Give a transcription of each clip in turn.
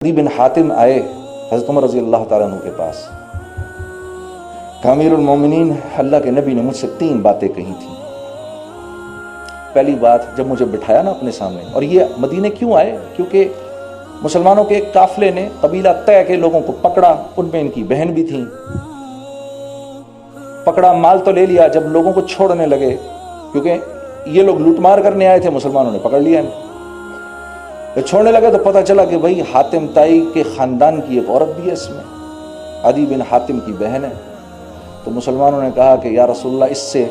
अदी बिन हातिम आए हज़रत उमर रज़ी अल्लाह तआला अन्हु के पास। अमीरुल मोमिनीन, अल्लाह के नबी ने मुझसे 3 बातें कही थी। पहली बात, जब मुझे बिठाया ना अपने सामने, और ये मदीने क्यों आए, क्योंकि मुसलमानों के एक काफिले ने कबीला तय के लोगों को पकड़ा, उनमें इनकी बहन भी थी, पकड़ा, माल तो ले लिया। जब लोगों को छोड़ने लगे, क्योंकि ये लोग लूटमार करने आए थे, मुसलमानों ने पकड़ लिया इनको, तो छोड़ने लगे तो पता चला कि भाई हातिम ताई के खानदान की एक औरत भी है इसमें, अदी बिन हातिम की बहन है। तो मुसलमानों ने कहा कि या रसूलल्लाह,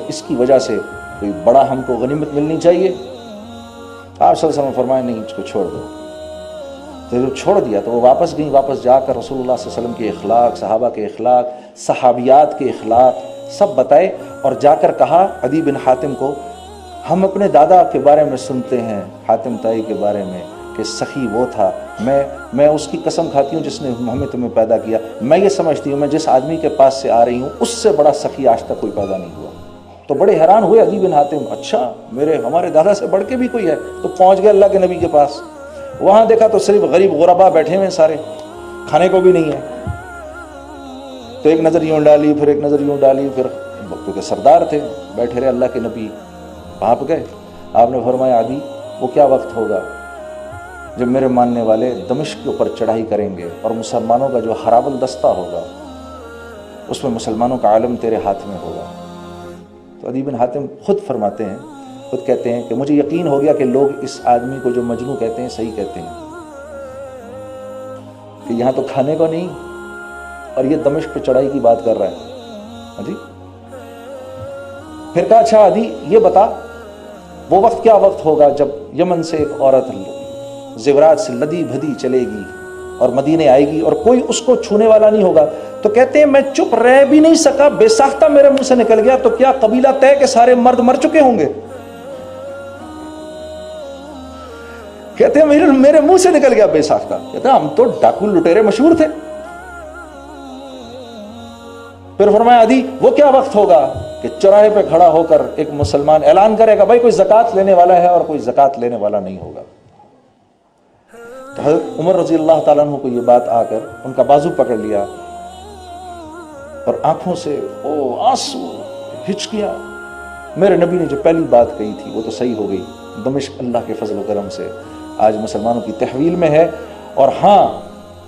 इसकी वजह से कोई बड़ा हमको गनीमत मिलनी चाहिए। आप सल्लल्लाहु अलैहि वसल्लम फरमाए नहीं, इसको छोड़ दो। तो जब छोड़ दिया तो वो वापस गई, वापस जाकर रसूलुल्लाह सल्लल्लाहु अलैहि वसल्लम के इखलाक, सहाबा के इखलाक, सहाबियात के इखलाक सब बताए, और जाकर कहा अदी बिन हातिम को, हम अपने दादा के बारे में सुनते हैं, हातिम ताई के बारे में, कि सखी वो था, मैं उसकी कसम खाती हूँ जिसने हमें तुम्हें पैदा किया। मैं ये समझती हूँ मैं जिस आदमी के पास से आ रही हूँ उससे बड़ा सखी आज तक कोई पैदा नहीं हुआ। तो बड़े हैरान हुए अदी बिन हातिम, अच्छा हमारे दादा से बढ़ के भी कोई है। तो पहुँच गए अल्लाह के नबी के पास, वहाँ देखा तो सिर्फ गरीब गुरबा बैठे हुए सारे, खाने को भी नहीं है। तो एक नज़र यूँ डाली, फिर एक नज़र यूँ डाली, फिर क्योंकि सरदार थे बैठे रहे, अल्लाह के नबी भाप गए। आपने फरमाया अदी, वो क्या वक्त होगा जब मेरे मानने वाले दमिश्क के ऊपर चढ़ाई करेंगे और मुसलमानों का जो हराबल दस्ता होगा उसमें मुसलमानों का आलम तेरे हाथ में होगा। तो अदी बिन हातिम खुद फरमाते हैं, खुद कहते हैं कि मुझे यकीन हो गया कि लोग इस आदमी को जो मजनू कहते हैं सही कहते हैं, कि यहाँ तो खाने को नहीं और ये दमिश्क पे चढ़ाई की बात कर रहा है। जी फिर कहा, अच्छा अदी ये बता, वो वक्त क्या वक्त होगा जब यमन से एक औरत ज़ेवरात से लदी भदी चलेगी और मदीने आएगी और कोई उसको छूने वाला नहीं होगा। तो कहते हैं मैं चुप रह भी नहीं सका, बेसाख्ता मेरे मुंह से निकल गया। तो क्या कबीला तय के सारे मर्द मर चुके होंगे? कहते हैं मेरे मुंह से निकल गया बेसाख्ता। कहते हैं हम तो डाकू लुटेरे मशहूर थे। फिर फरमाया अदी, वो क्या वक्त होगा कि चौराहे पे खड़ा होकर एक मुसलमान ऐलान करेगा भाई कोई ज़कात लेने वाला है और कोई ज़कात लेने वाला नहीं होगा। तो हज़रत उमर रज़ी अल्लाह ताला अन्हु को ये बात आकर उनका बाजू पकड़ लिया और आंखों से आंसू हिचकियां। मेरे नबी ने जो पहली बात कही थी वो तो सही हो गई। दमिश्क अल्लाह के फजल करम से आज मुसलमानों की तहवील में है, और हाँ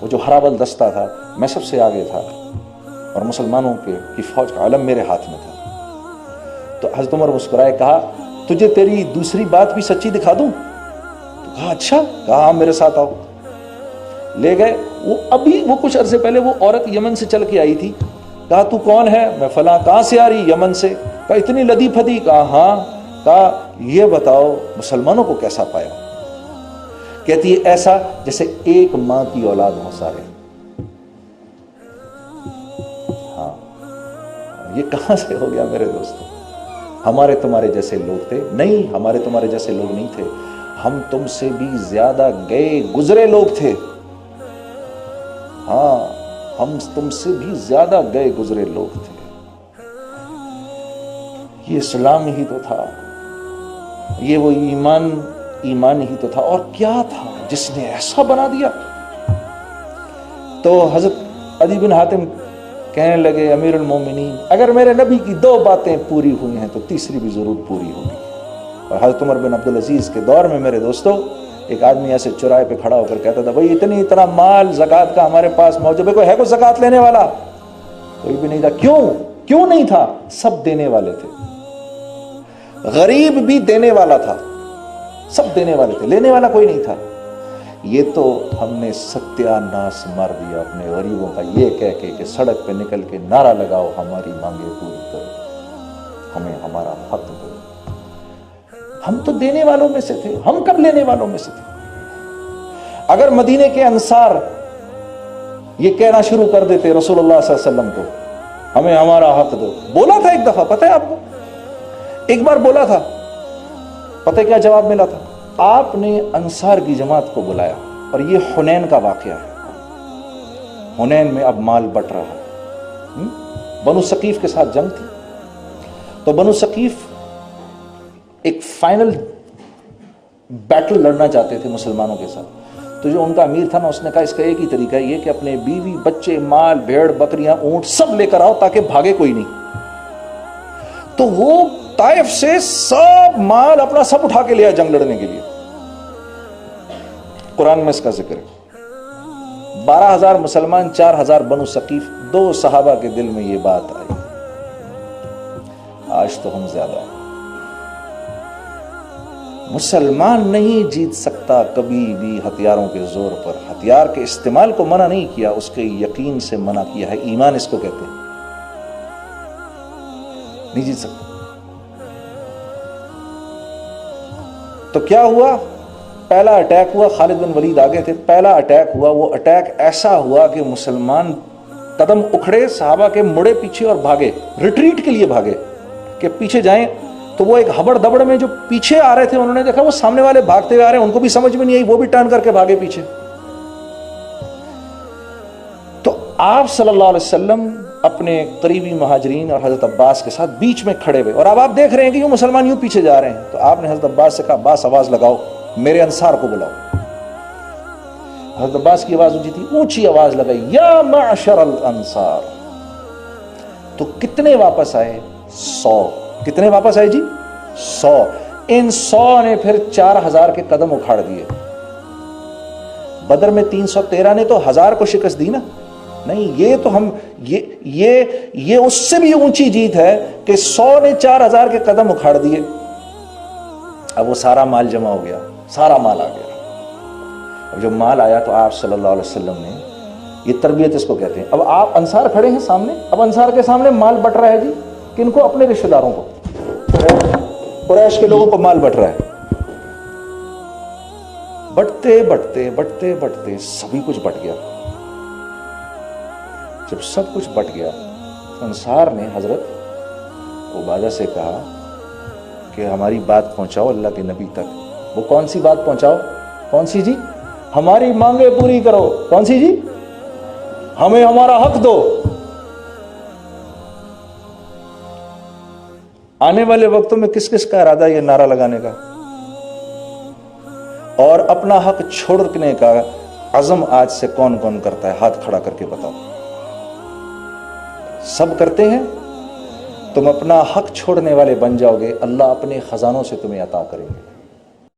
वो जो हराबल दस्ता था मैं सबसे आगे था और मुसलमानों की फौज का आलम मेरे हाथ में था। तो हज़रत उमर मुस्कुराए, कहा तुझे तेरी दूसरी बात भी सच्ची दिखा दूं? तो कहा अच्छा, कहा हाँ मेरे साथ आओ। ले गए। वो कुछ अरसे पहले वो औरत यमन से चल के आई थी। कहा तू कौन है? मैं फला। कहाँ से आ रही? यमन से। कहा इतनी लदी फदी? कहा हाँ। कहा ये बताओ मुसलमानों को कैसा पाया? कहती है ऐसा जैसे एक माँ की औलाद हो सारे। हाँ, ये कहाँ से हो गया मेरे दोस्तों? हमारे तुम्हारे जैसे लोग थे? नहीं, हमारे तुम्हारे जैसे लोग नहीं थे, हम तुमसे भी ज्यादा गए गुजरे लोग थे। हाँ, हम तुमसे भी ज्यादा गए गुजरे लोग थे। ये इस्लाम ही तो था, ये वो ईमान ही तो था, और क्या था जिसने ऐसा बना दिया? तो हजरत अदी बिन हातिम कहने लगे, अमीरुल मोमिनीन, अगर मेरे नबी की 2 बातें पूरी हुई हैं तो तीसरी भी जरूर पूरी होगी। और हज़रत उमर बिन अब्दुल अजीज़ के दौर में मेरे दोस्तों एक आदमी ऐसे चौराहे पे खड़ा होकर कहता था, भाई इतना माल ज़कात का हमारे पास मौजूद है, कोई है कोई ज़कात लेने वाला? कोई भी नहीं था। क्यों नहीं था? सब देने वाले थे, गरीब भी देने वाला था, सब देने वाले थे, लेने वाला कोई नहीं था। ये तो हमने सत्यानाश मार दिया अपने गरीबों का, ये कह के कि सड़क पे निकल के नारा लगाओ हमारी मांगे पूरी करो, हमें हमारा हक दो। हम तो देने वालों में से थे, हम कब लेने वालों में से थे? अगर मदीने के अंसार ये कहना शुरू कर देते रसूलुल्लाह सल्लल्लाहु अलैहि वसल्लम को हमें हमारा हक दो, बोला था एक दफा, पता है आपको, एक बार बोला था, पता है क्या जवाब मिला था? आपने अंसार की जमात को बुलाया, और ये हुनैन का वाकया है। हुनैन में अब माल बट रहा है, बनु सकीफ के साथ जंग थी, तो बनु सकीफ एक फाइनल बैटल लड़ना चाहते थे मुसलमानों के साथ। تو جو ان کا امیر تھا نا اس نے کہا اس کا ایک ہی طریقہ ہے یہ کہ اپنے بیوی بچے مال بھیڑ بکریاں اونٹ سب لے کر آؤ تاکہ بھاگے کوئی نہیں۔ تو وہ طائف سے سب مال اپنا سب اٹھا کے لیا جنگ لڑنے کے لیے۔ قرآن میں اس کا ذکر ہے 12,000 مسلمان 4,000 بنو ثقیف، 2 صحابہ کے دل میں یہ بات آئی آج تو ہم زیادہ ہیں۔ مسلمان نہیں جیت سکتا کبھی بھی ہتھیاروں کے زور پر، ہتھیار کے استعمال کو منع نہیں کیا، اس کے یقین سے منع کیا ہے، ایمان اس کو کہتے ہیں، نہیں جیت سکتا۔ تو کیا ہوا؟ پہلا اٹیک ہوا، خالد بن ولید آگے تھے، پہلا اٹیک ہوا، وہ اٹیک ایسا ہوا کہ مسلمان قدم اکھڑے، صحابہ کے مڑے پیچھے اور بھاگے، ریٹریٹ کے لیے بھاگے کہ پیچھے جائیں۔ تو وہ ایک ہبڑ دبڑ میں جو پیچھے آ رہے تھے انہوں نے دیکھا وہ سامنے والے بھاگتے ہوئے آ رہے ہیں، ان کو بھی سمجھ میں نہیں آئی، وہ بھی ٹرن کر کے بھاگے پیچھے۔ تو آپ صلی اللہ علیہ وسلم اپنے قریبی مہاجرین اور حضرت عباس کے ساتھ بیچ میں کھڑے ہوئے، اور اب آپ دیکھ رہے ہیں کہ یوں مسلمان یوں پیچھے جا رہے ہیں۔ تو آپ نے حضرت عباس سے کہا عباس آواز لگاؤ، میرے انصار کو بلاؤ۔ حضرت عباس کی آواز اونچی تھی، اونچی آواز لگائی یا معشر الانصار۔ تو کتنے واپس آئے؟ 100۔ کتنے واپس آئے جی؟ 100۔ ان 100 نے پھر 4,000 کے قدم اکھاڑ دیے۔ بدر میں 313 نے تو 1000 کو شکست دی نا، نہیں یہ تو ہم یہ اس سے بھی اونچی جیت ہے کہ 100 نے 4,000 کے قدم اکھاڑ دیے۔ اب وہ سارا مال جمع ہو گیا، سارا مال آ گیا۔ اب جب مال آیا تو آپ صلی اللہ علیہ وسلم نے، یہ تربیت اس کو کہتے ہیں، اب آپ انصار کھڑے ہیں سامنے، اب انصار کے سامنے مال بٹ رہا ہے جی، کن کو؟ اپنے رشتہ داروں کو، قریش کے لوگوں کو مال بٹ رہا ہے۔ بٹتے بٹتے بٹتے بٹتے سبھی کچھ بٹ گیا۔ جب سب کچھ بٹ گیا انصار نے حضرت عبادہ سے کہا کہ ہماری بات پہنچاؤ اللہ کے نبی تک۔ وہ کون سی بات پہنچاؤ؟ کون سی جی؟ ہماری مانگیں پوری کرو۔ کون سی جی؟ ہمیں ہمارا حق دو۔ آنے والے وقتوں میں کس کس کا ارادہ یہ نعرہ لگانے کا اور اپنا حق چھوڑنے کا عزم آج سے کون کون کرتا ہے؟ ہاتھ کھڑا کر کے بتاؤ۔ سب کرتے ہیں؟ تم اپنا حق چھوڑنے والے بن جاؤ گے، اللہ اپنے خزانوں سے تمہیں عطا کریں گے۔